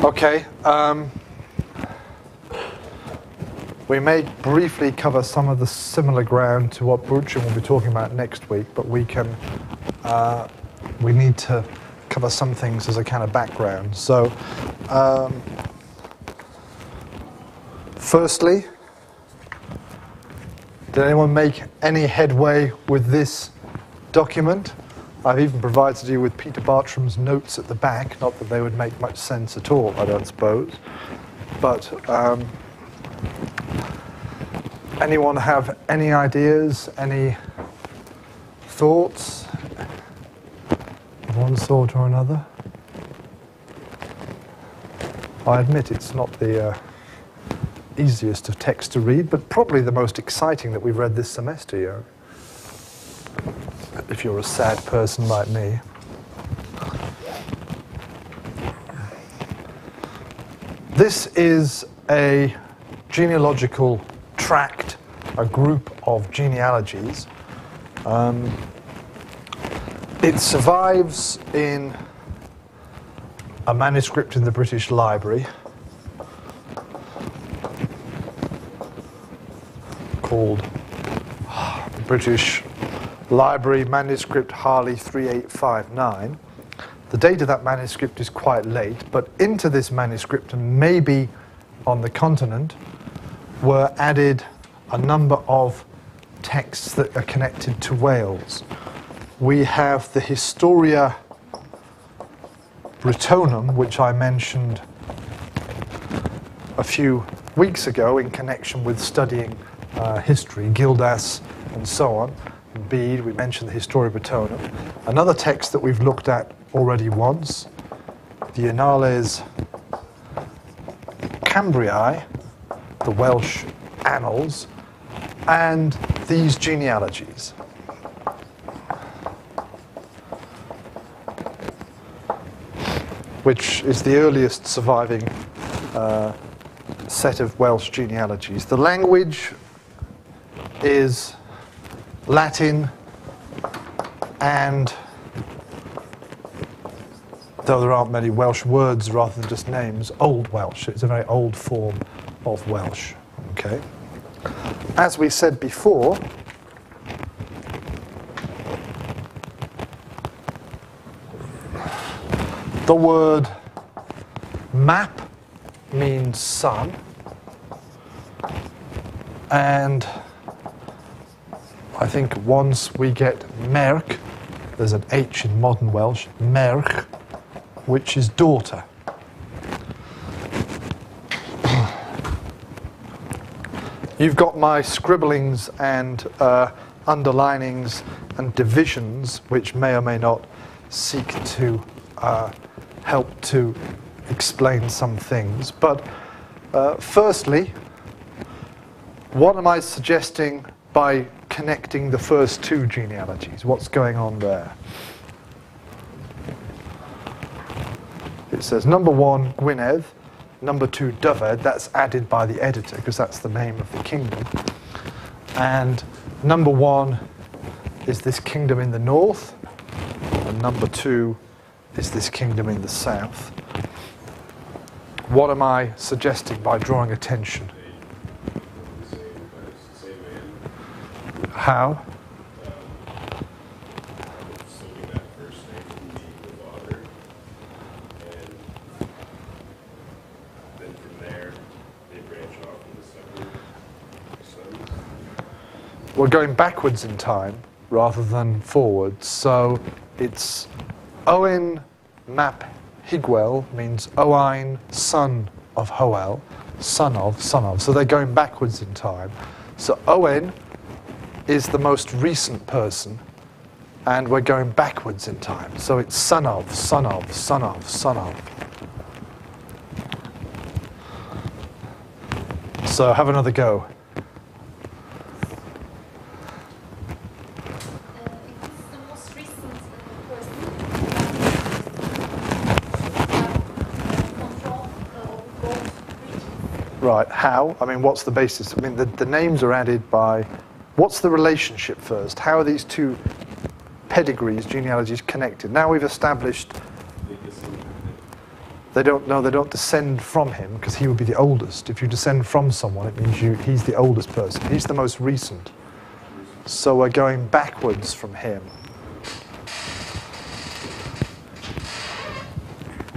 Okay. We may briefly cover some of the similar ground to what Bruchon will be talking about next week, but we need to cover some things as a kind of background. So, firstly, did anyone make any headway with this document? I've even provided you with Peter Bartram's notes at the back, not that they would make much sense at all, I don't suppose. But anyone have any ideas, any thoughts of one sort or another? I admit it's not the easiest of text to read, but probably the most exciting that we've read this semester, you know, if you're a sad person like me. This is a genealogical tract, a group of genealogies. It survives in a manuscript in the British Library called British Library Manuscript Harley 3859. The date of that manuscript is quite late, but into this manuscript, and maybe on the continent, were added a number of texts that are connected to Wales. We have the Historia Britonum, which I mentioned a few weeks ago in connection with studying history, Gildas and so on. In Bede, we mentioned the Historia Britonum. Another text that we've looked at already once, the Annales Cambriae, the Welsh Annals, and these genealogies. Which is the earliest surviving set of Welsh genealogies. The language is Latin, and though there aren't many Welsh words rather than just names, Old Welsh. It's a very old form of Welsh. Okay. As we said before, the word map means sun, and I think once we get merch, there's an H in modern Welsh, merch, which is daughter. You've got my scribblings and underlinings and divisions, which may or may not seek to help to explain some things. But firstly, what am I suggesting by connecting the first two genealogies? What's going on there? It says number 1, Gwynedd, number 2, Dyfed. That's added by the editor because that's the name of the kingdom. And number 1 is this kingdom in the north, and number 2 is this kingdom in the south. What am I suggesting by drawing attention? How? We're going backwards in time rather than forwards. So it's Owen Map Higwell means Owain, son of Hoel, son of. So they're going backwards in time. So Owen is the most recent person, and we're going backwards in time. So it's son of, son of, son of, son of. So have another go. Right, how? I mean, what's the basis? I mean, the names are added by... What's the relationship first? How are these two pedigrees, genealogies, connected? Now we've established... they don't descend from him because he would be the oldest. If you descend from someone, it means he's the oldest person. He's the most recent. So we're going backwards from him.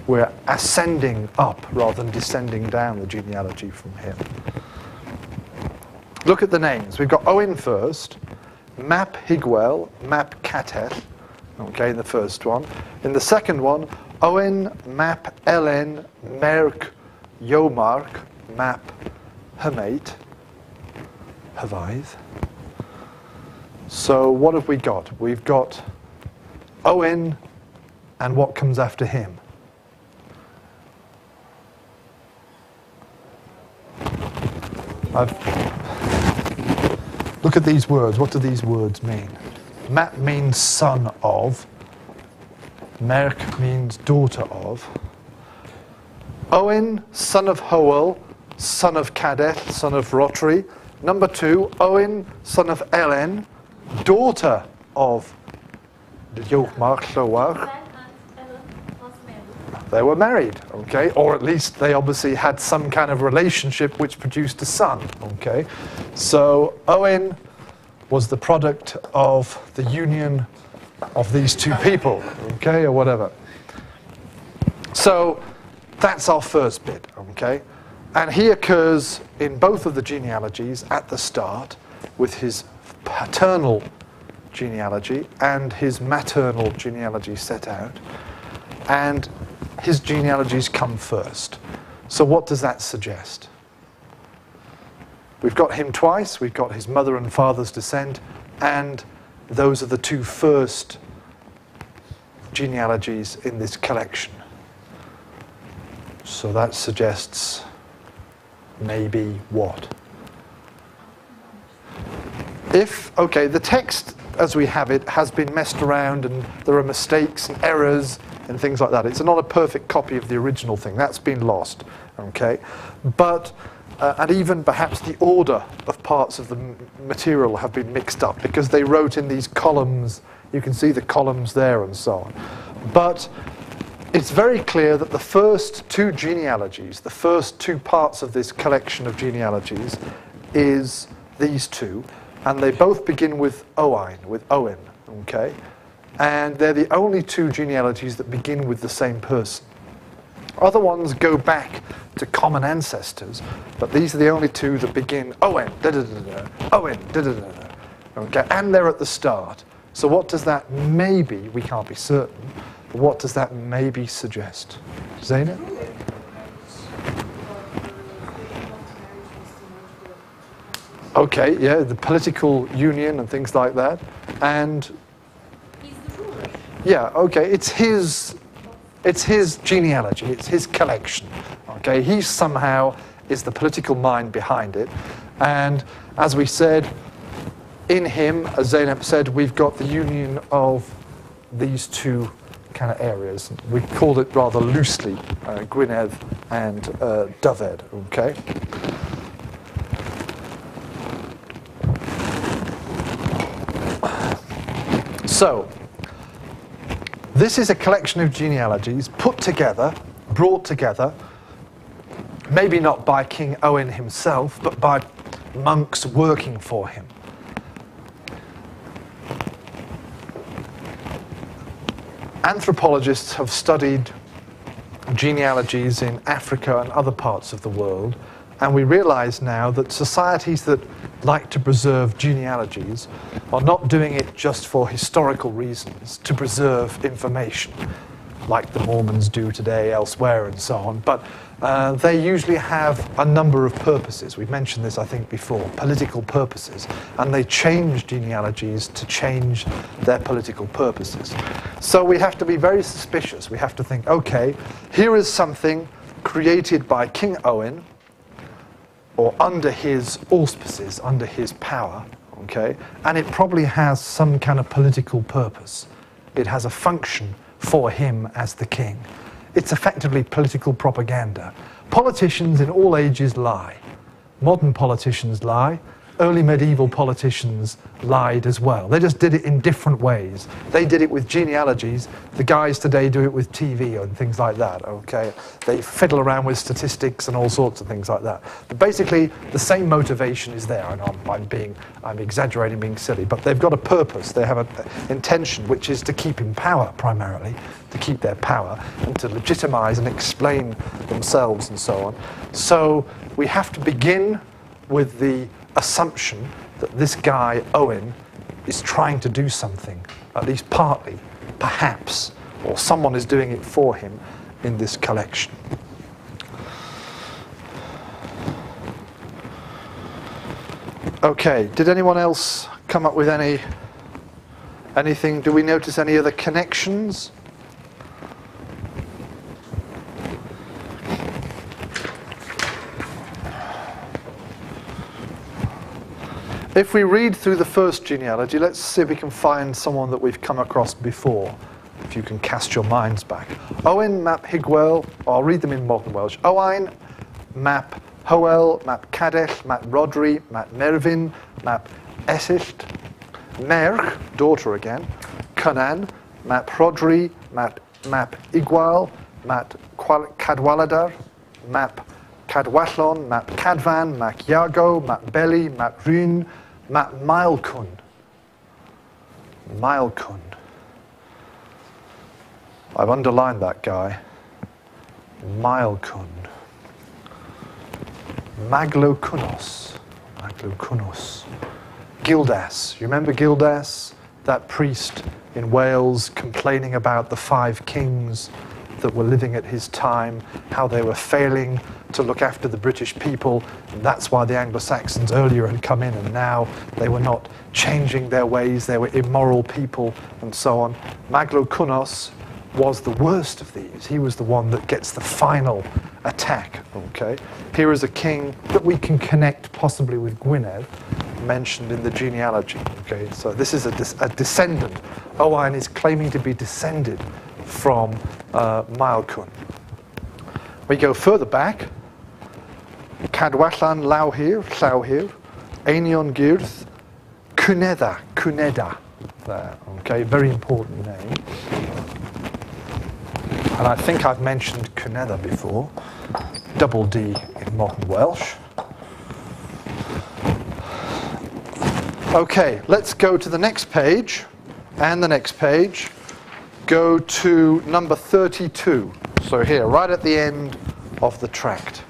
We're ascending up rather than descending down the genealogy from him. Look at the names. We've got Owen first, Map Higwell, Map Cateth, okay, in the first one. In the second one, Owen, Map Elen, Merk, Yomark, Map Hamate, Havaith. So what have we got? We've got Owen and what comes after him? Look at these words. What do these words mean? Map means son of. Merk means daughter of. Owen, son of Howell, son of Cadeth, son of Rotary. Number 2, Owen, son of Ellen, daughter of the Yochmark Llywach. They were married, okay? Or at least they obviously had some kind of relationship which produced a son, okay? So Owen was the product of the union of these two people, okay, or whatever. So that's our first bit, okay? And he occurs in both of the genealogies at the start with his paternal genealogy and his maternal genealogy set out. And his genealogies come first. So what does that suggest? We've got him twice. We've got his mother and father's descent, and those are the two first genealogies in this collection. So that suggests maybe what? Okay, the text as we have it has been messed around and there are mistakes and errors and things like that. It's not a perfect copy of the original thing. That's been lost, okay? But, and even perhaps the order of parts of the material have been mixed up because they wrote in these columns. You can see the columns there and so on. But it's very clear that the first two genealogies, the first two parts of this collection of genealogies is these two. And they both begin with Owain, with Owen, okay? And they're the only two genealogies that begin with the same person. Other ones go back to common ancestors, but these are the only two that begin Owen, da-da-da-da, Owen, da-da-da-da, okay? And they're at the start. So what does that maybe, we can't be certain, but what does that maybe suggest? Zaina? Okay, yeah, the political union and things like that. And he's the ruler. Yeah, okay, it's his genealogy, it's his collection. Okay, he somehow is the political mind behind it. And as we said, in him, as Zainab said, we've got the union of these two kind of areas. We called it rather loosely Gwynedd and Dyfed, okay? So, this is a collection of genealogies put together, brought together, maybe not by King Owen himself, but by monks working for him. Anthropologists have studied genealogies in Africa and other parts of the world, and we realize now that societies that like to preserve genealogies are not doing it just for historical reasons, to preserve information, like the Mormons do today elsewhere and so on, but they usually have a number of purposes. We've mentioned this, I think, before, political purposes, and they change genealogies to change their political purposes. So we have to be very suspicious. We have to think, okay, here is something created by King Owen, or under his auspices, under his power, okay? And it probably has some kind of political purpose. It has a function for him as the king. It's effectively political propaganda. Politicians in all ages lie. Modern politicians lie, early medieval politicians lied as well. They just did it in different ways. They did it with genealogies. The guys today do it with TV and things like that, okay? They fiddle around with statistics and all sorts of things like that. But basically, the same motivation is there. And I'm exaggerating, being silly, but they've got a purpose. They have an intention, which is to keep in power, primarily, to keep their power, and to legitimize and explain themselves and so on. So we have to begin with the assumption that this guy, Owen, is trying to do something, at least partly, perhaps, or someone is doing it for him in this collection. Okay, did anyone else come up with anything? Do we notice any other connections? If we read through the first genealogy, let's see if we can find someone that we've come across before, if you can cast your minds back. Owen map Higwell, I'll read them in modern Welsh. Owain map Howell, map Cadell, map Rodri, map Mervyn, map Esyllt, Merch, daughter again, Cynan, map Rodri, map Igual, map Cadwaladr, map Cadwallon, map Cadfan, map Iago, map Belly, map Rhyn, map Maelcwn. Maelcwn. I've underlined that guy. Maelcwn. Maglocunos. Maglocunos. Gildas. You remember Gildas? That priest in Wales complaining about the 5 kings that were living at his time, how they were failing to look after the British people, and that's why the Anglo-Saxons earlier had come in, and now they were not changing their ways, they were immoral people, and so on. Maglocunos was the worst of these. He was the one that gets the final attack, okay? Here is a king that we can connect possibly with Gwynedd, mentioned in the genealogy, okay? So this is a descendant. Owain is claiming to be descended from Maelcwn. We go further back. Cadwallon Llawhir, Einion Girth, Cunedda, there, okay, very important name. And I think I've mentioned Cunedda before, double D in modern Welsh. Okay, let's go to the next page, and the next page. Go to number 32. So here, right at the end of the tract.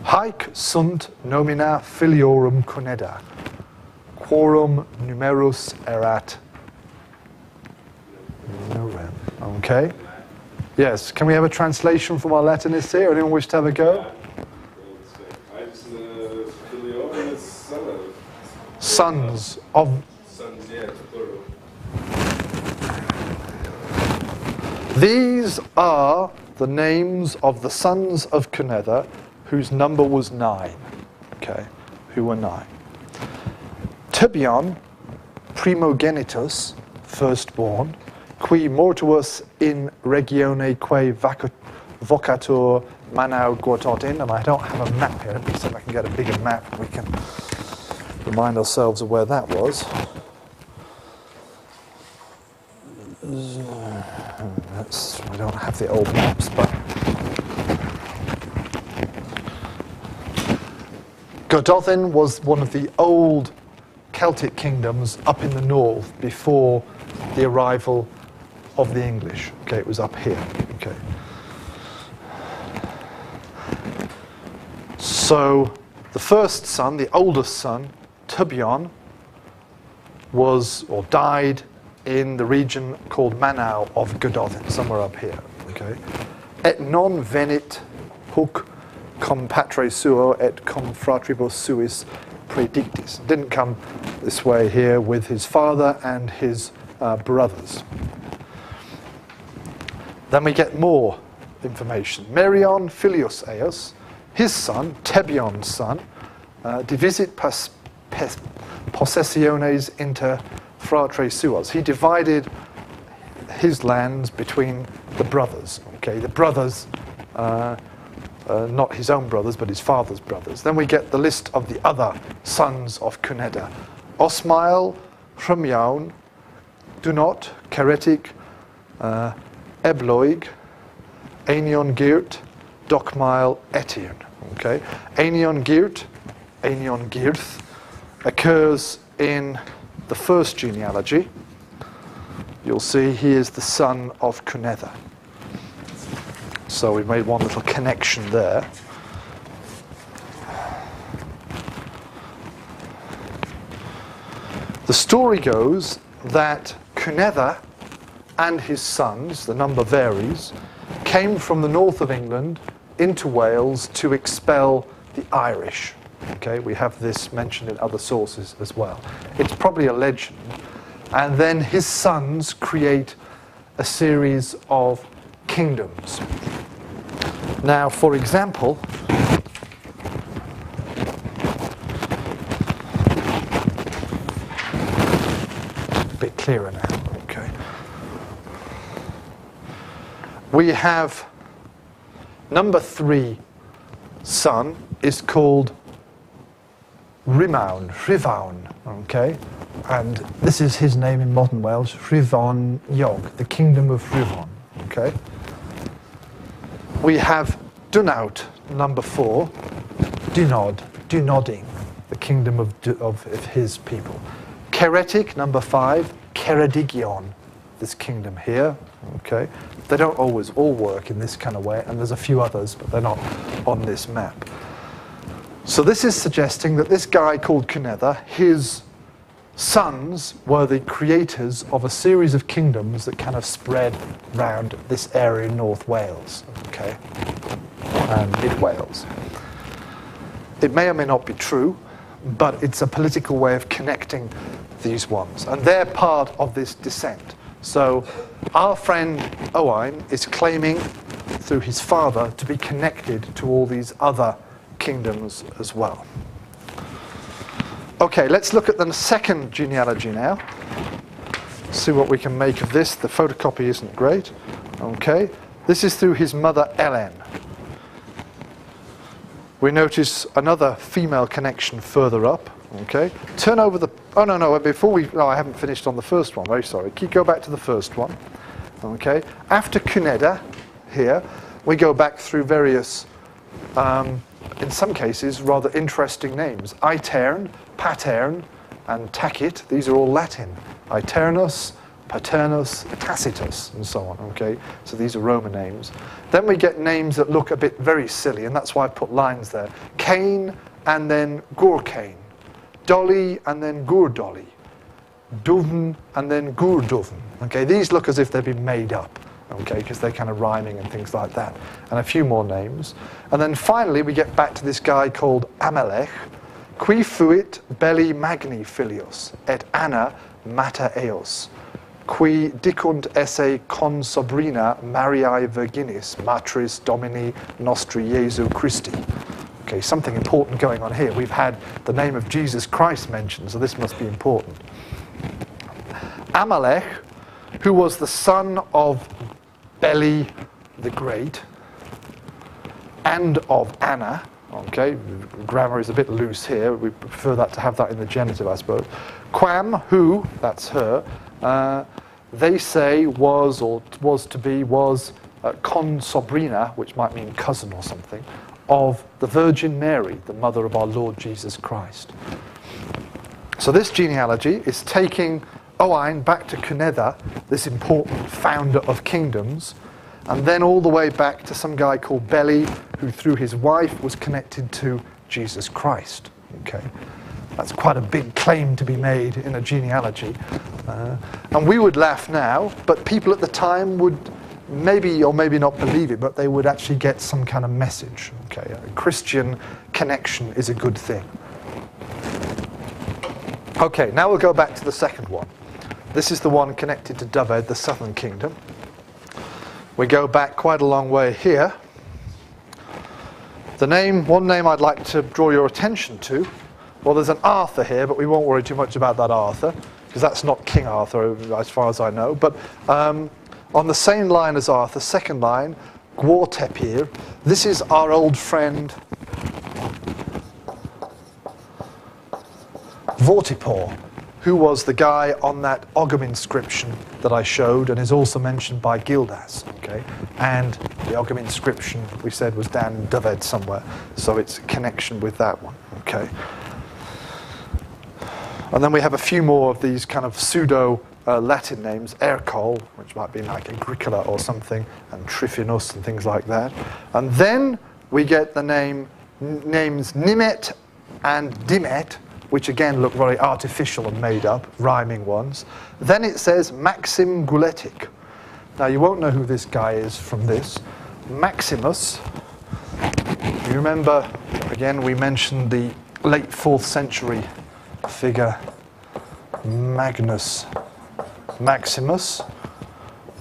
Haec sunt nomina filiorum Cunedda, quorum numerus erat. Okay. Yes, can we have a translation from our Latinists here? Anyone wish to have a go? Sons of. These are the names of the sons of Cunedda, whose number was 9. Okay, who were 9. Tybion, primogenitus, firstborn, qui mortuus in regione quae vocatur Manau Gortotin, and I don't have a map here. Let me see if I can get a bigger map. We can remind ourselves of where that was. We don't have the old maps, but Gododin was one of the old Celtic kingdoms up in the north before the arrival of the English. Okay, it was up here. Okay. So the first son, the oldest son, Tybion, was or died in the region called Manau of Gododin, somewhere up here. Okay. Et non venit huc cum patre suo et cum fratribus suis predictis. Didn't come this way here with his father and his brothers. Then we get more information. Merion filius eos, his son, Tebion's son, divisit possessiones inter fratre suos. He divided his lands between the brothers. Okay, the brothers, not his own brothers, but his father's brothers. Then we get the list of the other sons of Cunedda. Osmail, Hrymyawn, Dunot, Ceretig, Ebloig, Einion Girt, Docmail, Etian. Okay, Einion Girth occurs in the first genealogy. You'll see he is the son of Cunedda. So we've made one little connection there. The story goes that Cunedda and his sons, the number varies, came from the north of England into Wales to expel the Irish. Okay, we have this mentioned in other sources as well. It's probably a legend. And then his sons create a series of kingdoms. Now, for example, a bit clearer now, okay. We have number 3 son is called Rhivawn, okay? And this is his name in modern Welsh, Rhivon Iog, the kingdom of Rhivon, okay? We have Dunaut, number 4, Dunoding, the kingdom of his people. Ceretig, number 5, Ceredigion, this kingdom here, okay? They don't always all work in this kind of way, and there's a few others, but they're not on this map. So this is suggesting that this guy called Cunedda, his sons were the creators of a series of kingdoms that kind of spread around this area in North Wales, okay, and mid Wales. It may or may not be true, but it's a political way of connecting these ones, and they're part of this descent. So our friend Owain is claiming through his father to be connected to all these other kingdoms as well. Okay, let's look at the second genealogy now. See what we can make of this. The photocopy isn't great. Okay, this is through his mother Ellen. We notice another female connection further up. Okay, turn over the. Oh no, before we. No, I haven't finished on the first one. Very sorry. Go back to the first one. Okay, after Cunedda, here we go back through various. In some cases, rather interesting names. Aetern, Patern, and Tacit. These are all Latin. Aeternus, Paternus, Tacitus, and so on. Okay, so these are Roman names. Then we get names that look a bit very silly, and that's why I put lines there. Cain, and then Gurcain. Dolly, and then Gurdolly. Duvn, and then Gurduvn. Okay, these look as if they've been made up. Okay, because they're kind of rhyming and things like that. And a few more names. And then finally we get back to this guy called Amalek. Qui fuit belli magni filius, et Anna mater eos. Qui dicunt esse con sobrina Mariae Virginis, matris Domini nostri Jesu Christi. Okay, something important going on here. We've had the name of Jesus Christ mentioned, so this must be important. Amalek, who was the son of Beli the Great and of Anna. Okay, grammar is a bit loose here. We prefer that to have that in the genitive, I suppose. Quam, who, that's her, they say was consobrina, which might mean cousin or something, of the Virgin Mary, the mother of our Lord Jesus Christ. So this genealogy is taking Owain back to Cunedda, this important founder of kingdoms, and then all the way back to some guy called Beli, who through his wife was connected to Jesus Christ. Okay, that's quite a big claim to be made in a genealogy. And we would laugh now, but people at the time would maybe or maybe not believe it, but they would actually get some kind of message. Okay, a Christian connection is a good thing. Okay, now we'll go back to the second one. This is the one connected to Dyfed, the southern kingdom. We go back quite a long way here. One name I'd like to draw your attention to, well, there's an Arthur here, but we won't worry too much about that Arthur, because that's not King Arthur, as far as I know. But on the same line as Arthur, second line, Gwartepir. This is our old friend Vortipor, who was the guy on that Ogham inscription that I showed and is also mentioned by Gildas. Okay? And the Ogham inscription, we said, was down in Dyfed somewhere, so it's a connection with that one. Okay? And then we have a few more of these kind of pseudo Latin names, Ercole, which might be like Agricola or something, and Tryphinus and things like that. And then we get the names Nimet and Dimet, which again look very artificial and made up, rhyming ones. Then it says Maxim Guletic. Now you won't know who this guy is from this. Maximus, you remember, again we mentioned the late 4th century figure Magnus Maximus,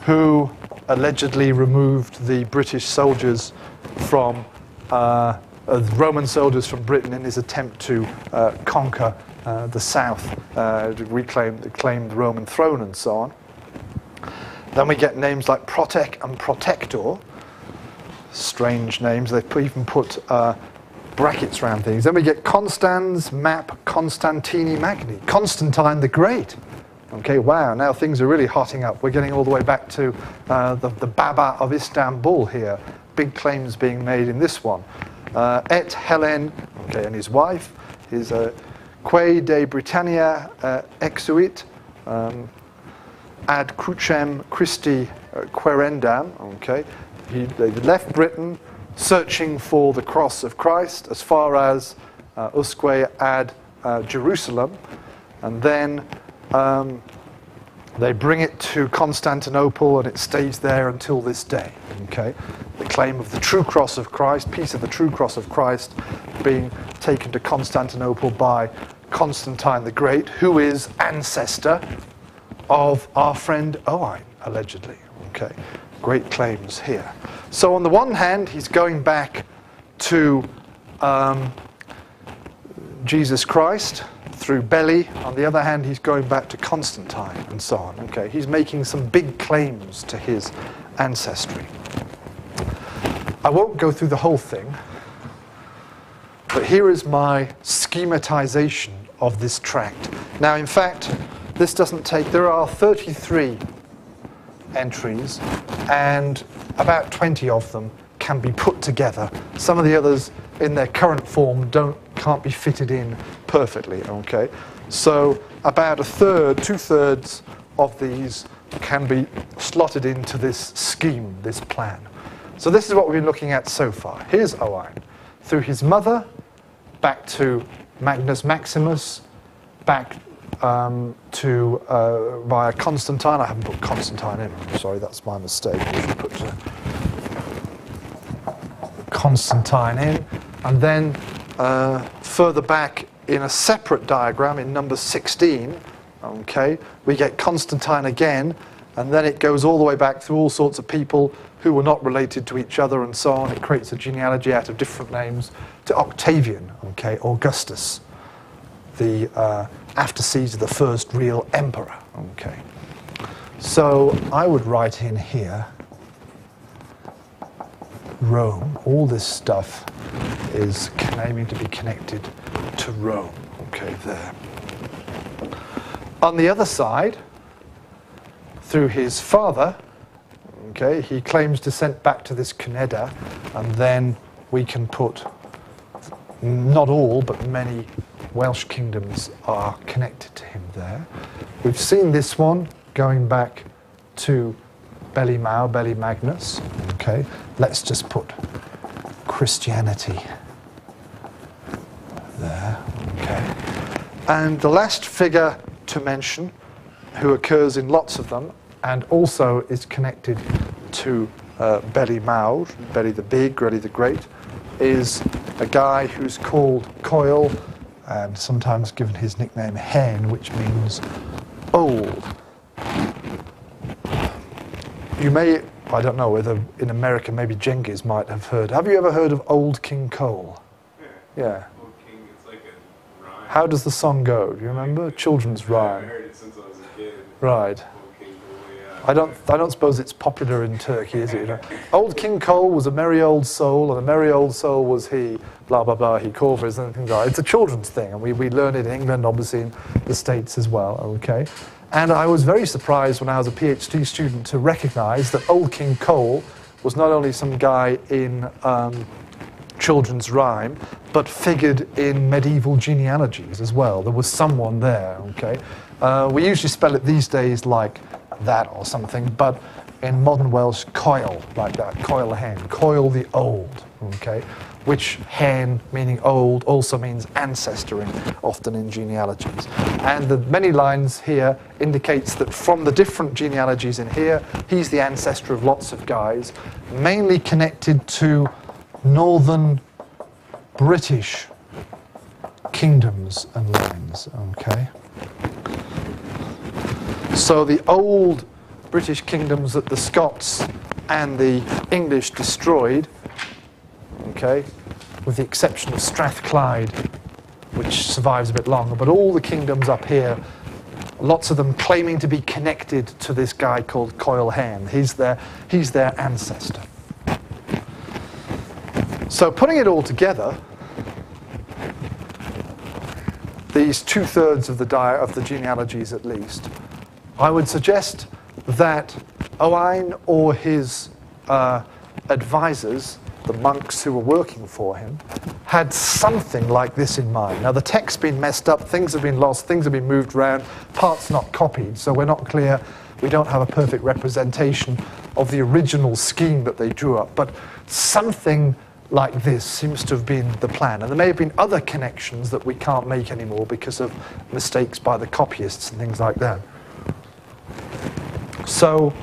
who allegedly removed the British soldiers from Roman soldiers from Britain in his attempt to conquer the south, to claim the Roman throne and so on. Then we get names like Protec and Protector, strange names. They even put brackets around things. Then we get Constans, Map, Constantini Magni, Constantine the Great. Okay, wow, now things are really hotting up. We're getting all the way back to the Baba of Istanbul here. Big claims being made in this one. Et Helen, okay, and his wife is Quae de Britannia exuit ad crucem Christi querendam. Okay, they left Britain searching for the cross of Christ as far as usque ad Jerusalem, and then they bring it to Constantinople, and it stays there until this day. Okay, the claim of the true cross of Christ, piece of the true cross of Christ, being taken to Constantinople by Constantine the Great, who is ancestor of our friend Owain, allegedly. Okay, great claims here. So on the one hand, he's going back to Jesus Christ through Belly. On the other hand, he's going back to Constantine and so on. Okay, he's making some big claims to his ancestry. I won't go through the whole thing, but here is my schematization of this tract. Now, in fact, this doesn't take, there are 33 entries, and about 20 of them can be put together. Some of the others in their current form can't be fitted in perfectly, okay? So about a third, 2/3 of these can be slotted into this scheme, this plan. So this is what we've been looking at so far. Here's Owain, through his mother, back to Magnus Maximus, back to via Constantine. I haven't put Constantine in, I'm sorry, that's my mistake. We should put Constantine in, and then further back in a separate diagram in number 16, okay, we get Constantine again, and then it goes all the way back through all sorts of people who were not related to each other and so on. It creates a genealogy out of different names to Octavian, okay, Augustus, the after Caesar, the first real emperor, okay. So I would write in here Rome. All this stuff is claiming to be connected to Rome. Okay, there. On the other side, through his father, okay, he claims descent back to this Cuneda, and then we can put, not all, but many Welsh kingdoms are connected to him there. We've seen this one going back to Beli Mawr, Beli Magnus. Okay, let's just put Christianity there. Okay, and the last figure to mention, who occurs in lots of them, and also is connected to Beli Mawr, Beli the Big, Beli the Great, is a guy who's called Coil, and sometimes given his nickname Hen, which means old. You may, I don't know whether in America maybe Genghis might have heard. Have you ever heard of Old King Cole? Yeah. Old King, it's like a rhyme. How does the song go? Do you remember? Children's rhyme. I heard it since I was a kid. Right. Old King Cole, I don't suppose it's popular in Turkey, is it? You know? Old King Cole was a merry old soul, and a merry old soul was he, blah, blah, blah, he Corvers, and things like that. It's a children's thing, and we learn it in England, obviously in the States as well, okay? And I was very surprised when I was a PhD student to recognize that Old King Cole was not only some guy in children's rhyme, but figured in medieval genealogies as well. There was someone there, okay? We usually spell it these days like that or something, but in modern Welsh, coil, like that, coil hen, coil the old, okay? Which hen, meaning old, also means ancestoring, often in genealogies. And the many lines here indicates that from the different genealogies in here, he's the ancestor of lots of guys, mainly connected to northern British kingdoms and lands, okay? So the old British kingdoms that the Scots and the English destroyed, okay, with the exception of Strathclyde, which survives a bit longer, but all the kingdoms up here, lots of them claiming to be connected to this guy called Coil Hen. He's their ancestor. So putting it all together, these 2/3 of the genealogies at least, I would suggest that Owain or his advisors, the monks who were working for him, had something like this in mind. Now the text's been messed up, things have been lost, things have been moved around, parts not copied, so we're not clear, we don't have a perfect representation of the original scheme that they drew up, but something like this seems to have been the plan. And there may have been other connections that we can't make anymore because of mistakes by the copyists and things like that. So,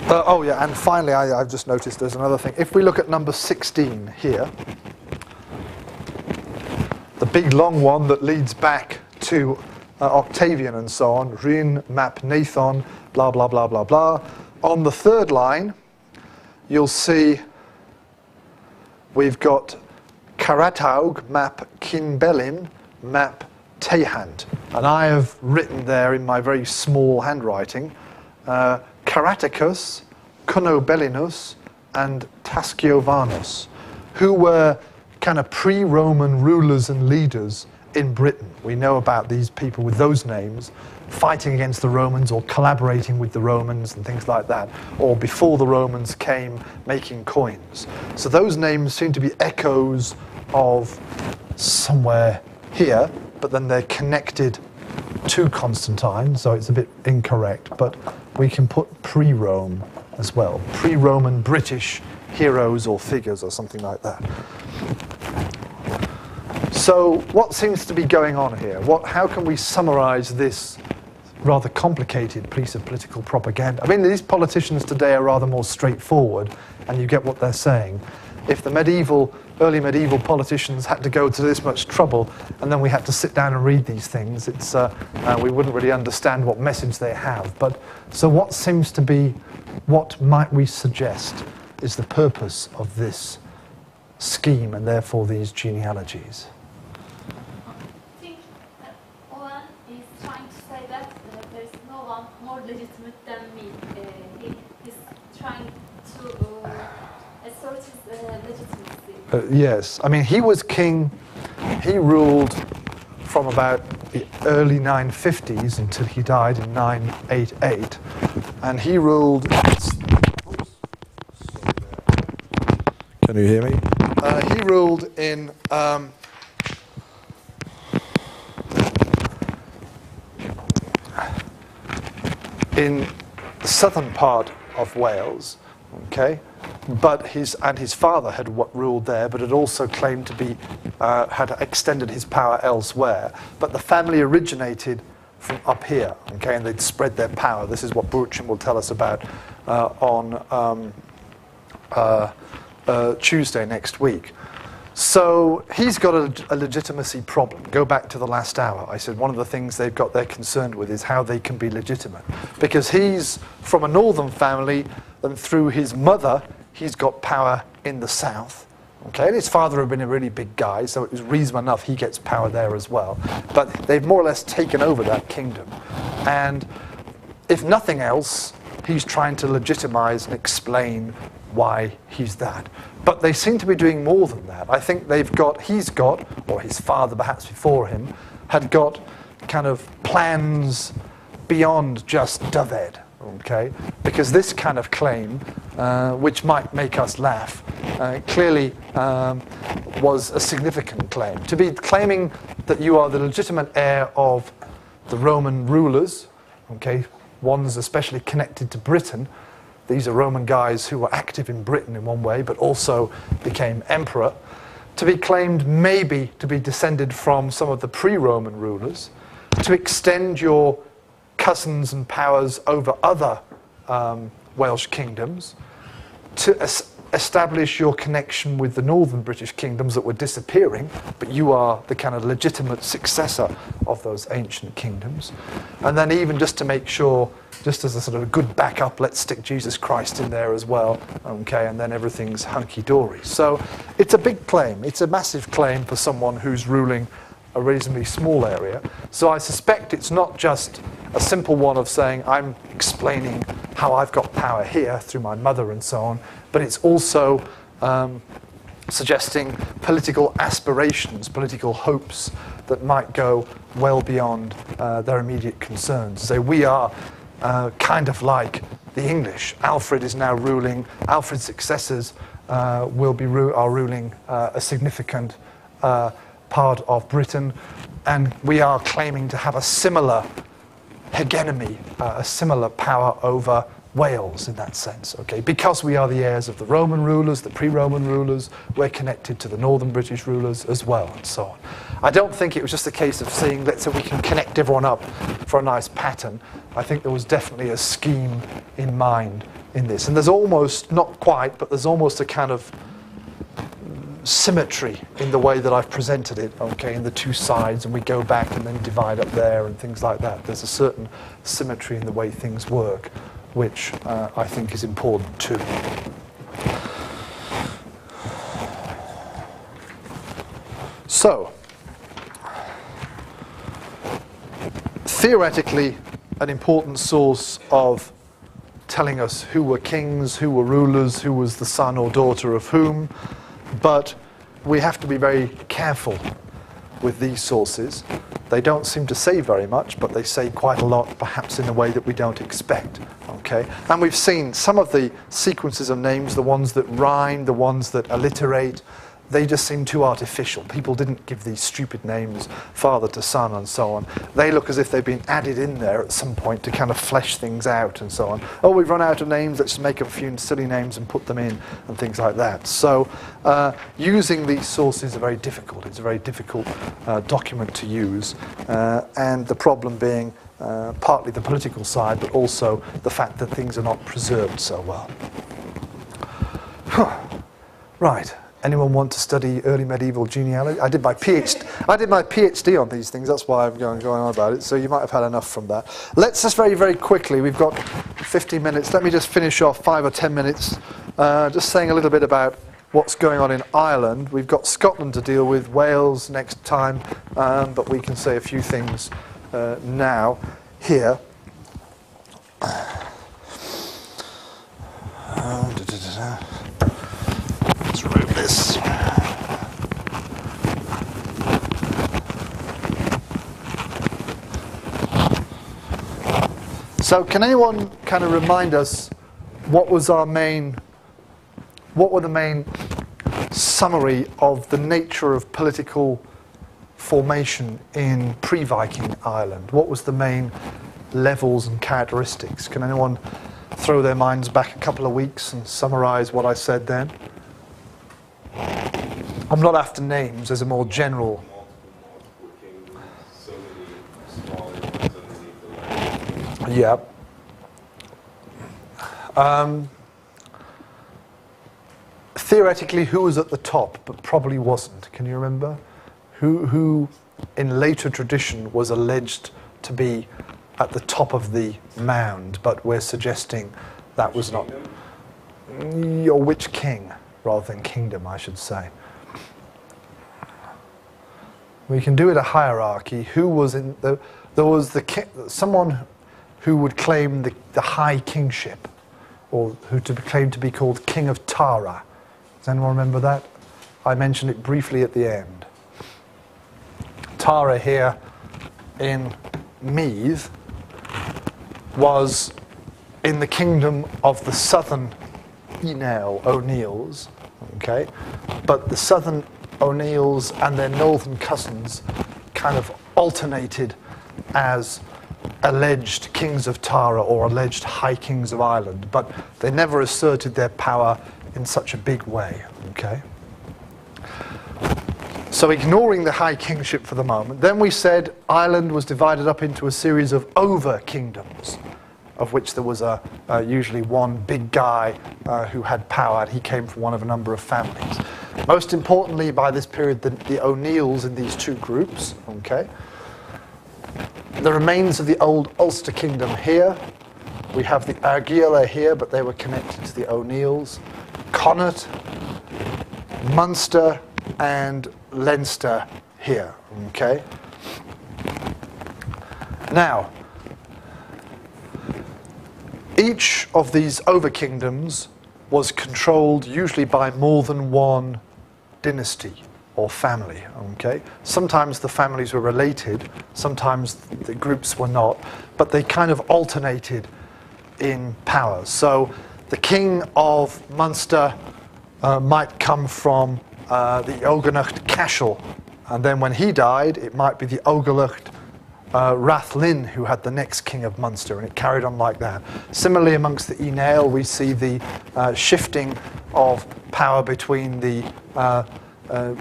oh yeah, and finally I've just noticed there's another thing. If we look at number 16 here, the big long one that leads back to Octavian and so on, Rhyn map Nathan, blah, blah, blah, blah, blah. On the third line, you'll see we've got Carataug map Cinbelyn map Tehant. And I have written there in my very small handwriting, Caraticus, Cunobelinus, and Tasciovanus, who were kind of pre-Roman rulers and leaders in Britain. We know about these people with those names, fighting against the Romans or collaborating with the Romans and things like that, or before the Romans came, making coins. So those names seem to be echoes of somewhere here, but then they're connected to Constantine, so it's a bit incorrect, but we can put pre-Rome as well. Pre-Roman British heroes or figures or something like that. So what seems to be going on here? How can we summarize this rather complicated piece of political propaganda? I mean, these politicians today are rather more straightforward, and you get what they're saying. If the early medieval politicians had to go to this much trouble, and then we had to sit down and read these things, we wouldn't really understand what message they have. But so what might we suggest is the purpose of this scheme, and therefore these genealogies? I think Owen is trying to say that there is no one more legitimate than me. He's trying to assert his legitimacy. Yes, I mean, he was king. He ruled from about the early 950s until he died in 988, and he ruled. Can you hear me? He ruled in the southern part of Wales, okay, but his father had ruled there, but had also claimed to be had extended his power elsewhere. But the family originated from up here, okay, and they'd spread their power. This is what Burchin will tell us about on Tuesday next week. So he's got a legitimacy problem. Go back to the last hour. I said one of the things they're concerned with is how they can be legitimate. Because he's from a northern family, and through his mother, he's got power in the south, Okay, and his father had been a really big guy, so it was reasonable enough he gets power there as well. But they've more or less taken over that kingdom. And if nothing else, he's trying to legitimize and explain why he's that. But they seem to be doing more than that. I think he's got, or his father perhaps before him, had got kind of plans beyond just Dyfed, okay? Because this kind of claim, which might make us laugh, clearly was a significant claim. To be claiming that you are the legitimate heir of the Roman rulers, okay, ones especially connected to Britain. These are Roman guys who were active in Britain in one way, but also became emperor. To be claimed maybe to be descended from some of the pre-Roman rulers, to extend your cousins and powers over other Welsh kingdoms, to establish your connection with the northern British kingdoms that were disappearing, but you are the kind of legitimate successor of those ancient kingdoms. And then even just to make sure, just as a sort of a good backup, let's stick Jesus Christ in there as well, okay, and then everything's hunky-dory. So it's a big claim. It's a massive claim for someone who's ruling a reasonably small area. So I suspect it's not just a simple one of saying, I'm explaining how I've got power here through my mother and so on, but it's also suggesting political aspirations, political hopes that might go well beyond their immediate concerns. So we are kind of like the English. Alfred is now ruling, Alfred's successors are ruling a significant part of Britain, and we are claiming to have a similar hegemony, a similar power over Wales in that sense, okay? Because we are the heirs of the Roman rulers, the pre-Roman rulers, we're connected to the northern British rulers as well, and so on. I don't think it was just a case of saying, let's say we can connect everyone up for a nice pattern. I think there was definitely a scheme in mind in this. And there's almost, not quite, but there's almost a kind of symmetry in the way that I've presented it, okay, in the two sides, and we go back and then divide up there and things like that. There's a certain symmetry in the way things work, which I think is important too. So, theoretically, an important source of telling us who were kings, who were rulers, who was the son or daughter of whom, but we have to be very careful with these sources. They don't seem to say very much, but they say quite a lot, perhaps in a way that we don't expect. Okay? And we've seen some of the sequences of names, the ones that rhyme, the ones that alliterate, they just seem too artificial. People didn't give these stupid names, father to son and so on. They look as if they've been added in there at some point to kind of flesh things out and so on. Oh, we've run out of names, let's just make up a few silly names and put them in and things like that. So using these sources are very difficult. It's a very difficult document to use. And the problem being partly the political side, but also the fact that things are not preserved so well. Right. Anyone want to study early medieval genealogy? I did my PhD on these things. That's why I'm going on about it. So you might have had enough from that. Let's just very, very quickly. We've got 50 minutes. Let me just finish off 5 or 10 minutes, just saying a little bit about what's going on in Ireland. We've got Scotland to deal with, Wales next time, but we can say a few things now here. Let's remove this. So can anyone kind of remind us what were the main summary of the nature of political formation in pre-Viking Ireland? What was the main levels and characteristics? Can anyone throw their minds back a couple of weeks and summarize what I said then? I'm not after names, there's a more general. Yeah. Theoretically, who was at the top, but probably wasn't? Can you remember? Who in later tradition was alleged to be at the top of the mound, but we're suggesting that was not. Or which king? rather than kingdom, I should say. We can do it a hierarchy. Who was in the? There was someone who would claim the high kingship, or who to claim to be called King of Tara. Does anyone remember that? I mentioned it briefly at the end. Tara here in Meath was in the kingdom of the southern O'Neills, okay? But the southern O'Neills and their northern cousins kind of alternated as alleged kings of Tara or alleged high kings of Ireland, but they never asserted their power in such a big way, okay? So ignoring the high kingship for the moment, then we said Ireland was divided up into a series of over-kingdoms, of which there was usually one big guy who had power. He came from one of a number of families. Most importantly, by this period, the O'Neills in these two groups, okay? The remains of the old Ulster kingdom here. We have the Argyll here, but they were connected to the O'Neills. Connaught, Munster, and Leinster here, okay? Now, each of these over-kingdoms was controlled usually by more than one dynasty or family, okay? Sometimes the families were related, sometimes the groups were not, but they kind of alternated in power. So the king of Munster might come from the Ogenacht Cashel, and then when he died, it might be the Ogenacht Rathlin who had the next king of Munster, and it carried on like that. Similarly, amongst the Ineal, we see the shifting of power between the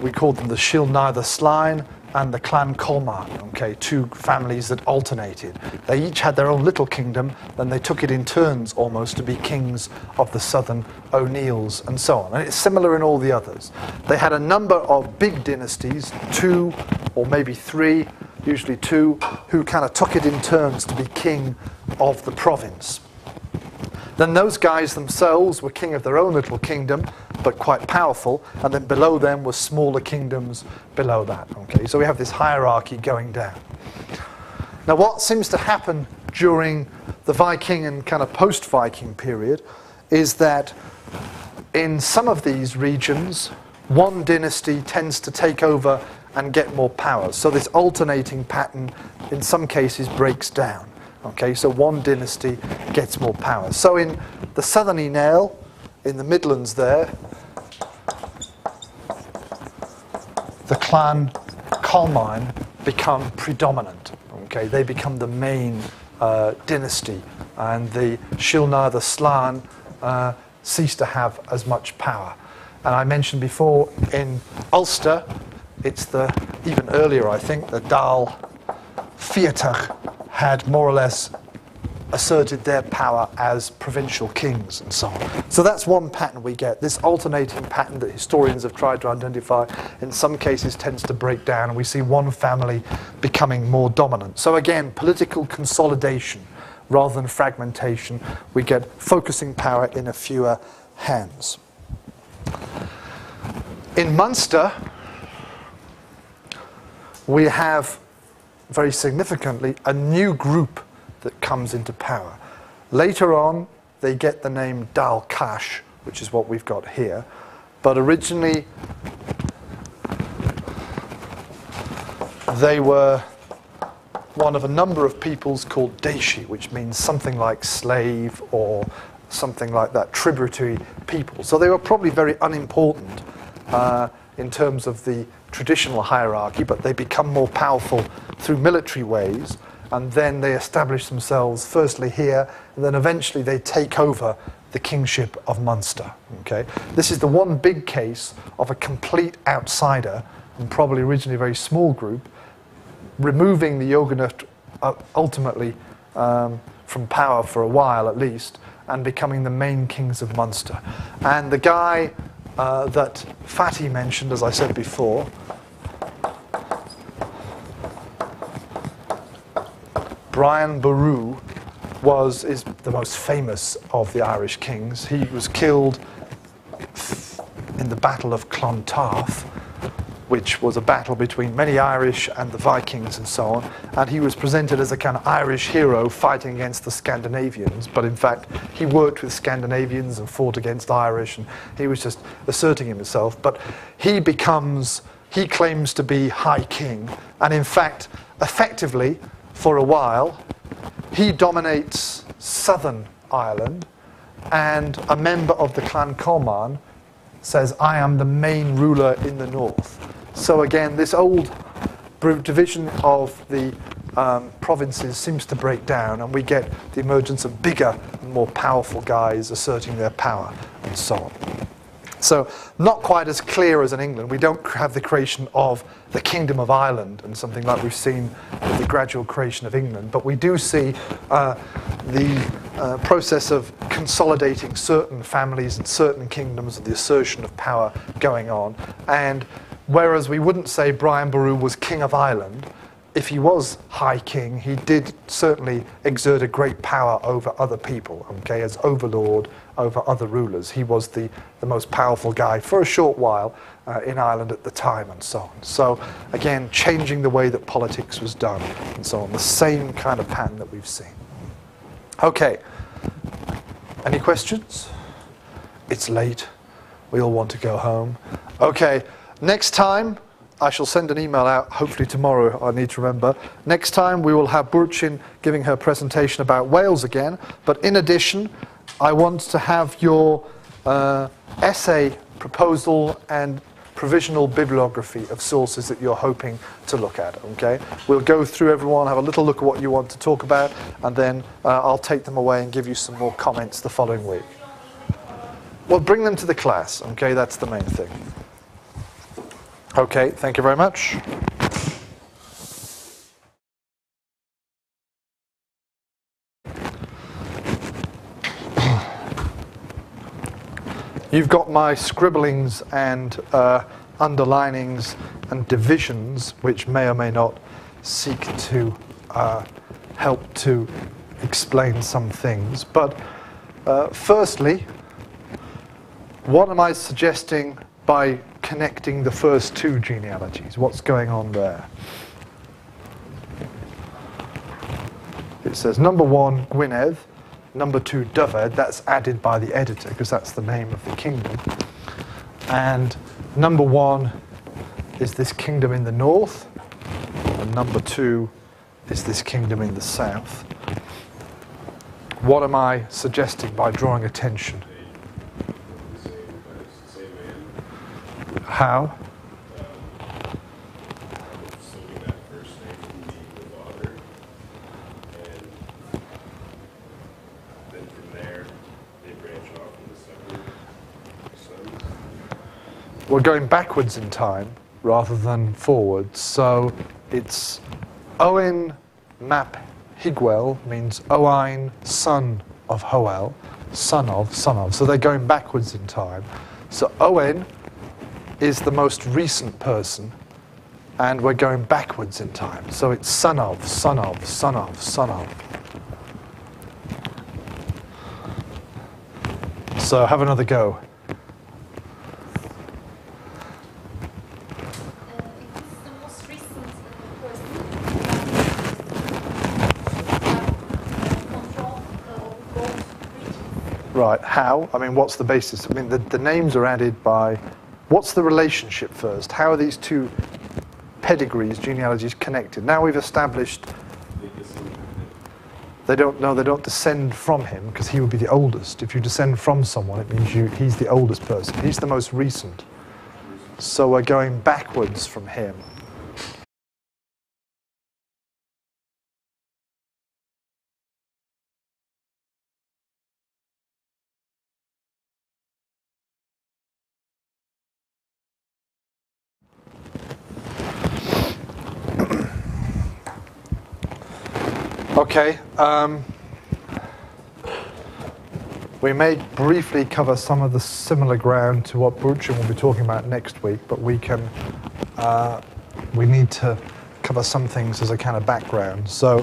we called them the Shilnaithe Slán and the Clan Colman, okay, two families that alternated. They each had their own little kingdom, then they took it in turns almost to be kings of the southern O'Neills and so on. And it's similar in all the others. They had a number of big dynasties, 2 or maybe 3, usually 2, who kind of took it in turns to be king of the province. Then those guys themselves were king of their own little kingdom, but quite powerful, and then below them were smaller kingdoms below that. Okay, so we have this hierarchy going down. Now what seems to happen during the Viking and kind of post-Viking period is that in some of these regions, one dynasty tends to take over and get more power. So this alternating pattern in some cases breaks down. Okay, so one dynasty gets more power. So in the southern Ineal, in the Midlands there, the Clan Colman become predominant. Okay, they become the main dynasty, and the Shilnaithe Slán cease to have as much power. And I mentioned before in Ulster, it's even earlier, I think, the Dal Fiatach had more or less asserted their power as provincial kings and so on. So that's one pattern we get, this alternating pattern that historians have tried to identify, in some cases tends to break down, and we see one family becoming more dominant. So again, political consolidation rather than fragmentation. We get focusing power in a fewer hands. In Munster, we have, very significantly, a new group that comes into power. Later on, they get the name Dal Cash, which is what we've got here. But originally, they were one of a number of peoples called Daishi, which means something like slave or something like that, tributary people. So they were probably very unimportant in terms of the traditional hierarchy, but they become more powerful through military ways, and then they establish themselves firstly here, and then eventually they take over the kingship of Munster. Okay? This is the one big case of a complete outsider, and probably originally a very small group, removing the Ogenacht ultimately from power for a while at least, and becoming the main kings of Munster. And the guy that Fatty mentioned, as I said before, Brian Boru is the most famous of the Irish kings. He was killed in the Battle of Clontarf, which was a battle between many Irish and the Vikings and so on. And he was presented as a kind of Irish hero fighting against the Scandinavians. But in fact, he worked with Scandinavians and fought against Irish, and he was just asserting himself. But he claims to be High King. And in fact, effectively, for a while, he dominates southern Ireland. And a member of the Clan Comán says, I am the main ruler in the north. So again, this old division of the provinces seems to break down, and we get the emergence of bigger and more powerful guys asserting their power and so on. So not quite as clear as in England. We don't have the creation of the Kingdom of Ireland and something like we've seen with the gradual creation of England, but we do see the process of consolidating certain families and certain kingdoms and the assertion of power going on. And whereas we wouldn't say Brian Boru was King of Ireland, if he was High King, he did certainly exert a great power over other people, okay, as overlord over other rulers. He was the most powerful guy for a short while in Ireland at the time and so on. So again, changing the way that politics was done and so on, the same kind of pattern that we've seen. Okay, any questions? It's late. We all want to go home. Okay, next time, I shall send an email out, hopefully tomorrow, I need to remember. Next time we will have Burcin giving her presentation about Wales again, but in addition, I want to have your essay proposal and provisional bibliography of sources that you're hoping to look at, okay? We'll go through everyone, have a little look at what you want to talk about, and then I'll take them away and give you some more comments the following week. Well, bring them to the class, okay? That's the main thing. Okay, thank you very much. You've got my scribblings and underlinings and divisions, which may or may not seek to help to explain some things. But firstly, what am I suggesting by connecting the first two genealogies? What's going on there? It says number 1, Gwynedd, number 2, Dyfed. That's added by the editor because that's the name of the kingdom. And number 1 is this kingdom in the north, and number 2 is this kingdom in the south. What am I suggesting by drawing attention? How? We're going backwards in time rather than forwards. So it's Owen Map Higwell means Owain, son of Hoel, son of. So they're going backwards in time. So Owen is the most recent person, and we're going backwards in time. So it's son of, son of, son of, son of. So have another go. Right, how? I mean, what's the basis? I mean, the names are added by... What's the relationship first? How are these two pedigrees, genealogies, connected? Now we've established they don't descend from him because he would be the oldest. If you descend from someone, it means he's the oldest person. He's the most recent. So we're going backwards from him. Okay, we may briefly cover some of the similar ground to what Burcin will be talking about next week, but we need to cover some things as a kind of background. So,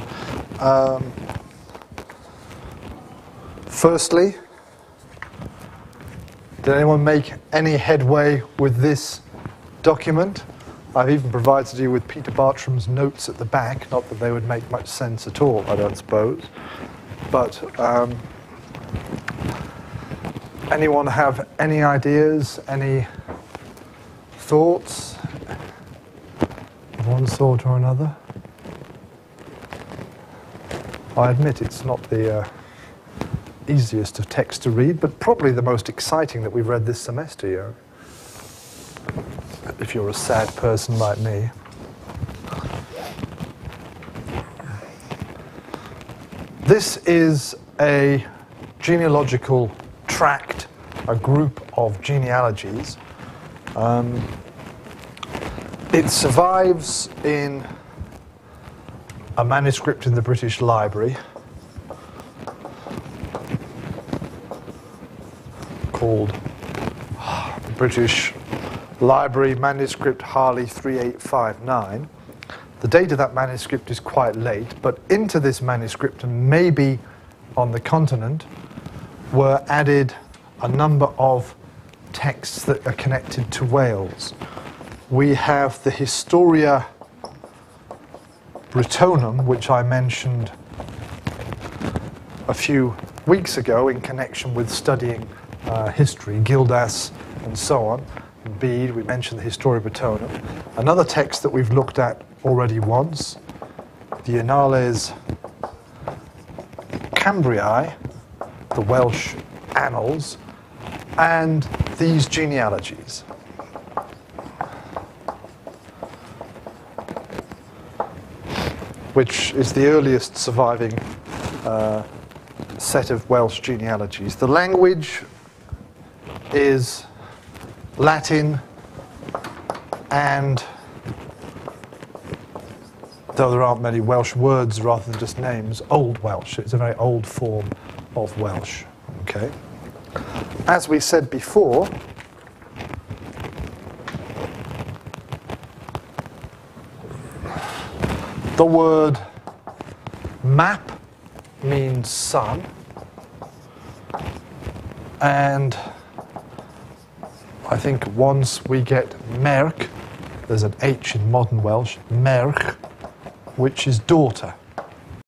firstly, Did anyone make any headway with this document? I've even provided you with Peter Bartram's notes at the back, not that they would make much sense at all, I don't suppose. But anyone have any ideas, any thoughts of one sort or another? I admit it's not the easiest of text to read, but probably the most exciting that we've read this semester, you know, if you're a sad person like me. This is a genealogical tract, a group of genealogies. It survives in a manuscript in the British Library called the British Library Manuscript Harley 3859. The date of that manuscript is quite late, but into this manuscript, and maybe on the continent, were added a number of texts that are connected to Wales. We have the Historia Britonum, which I mentioned a few weeks ago in connection with studying history, Gildas and so on. In Bede, we mentioned the Historia Britonum. Another text that we've looked at already once, the Annales Cambriae, the Welsh Annals, and these genealogies. Which is the earliest surviving set of Welsh genealogies. The language is Latin, and though there aren't many Welsh words rather than just names, Old Welsh. It's a very old form of Welsh. Okay. As we said before, the word map means sun, and I think once we get merch, there's an H in modern Welsh, merch, which is daughter.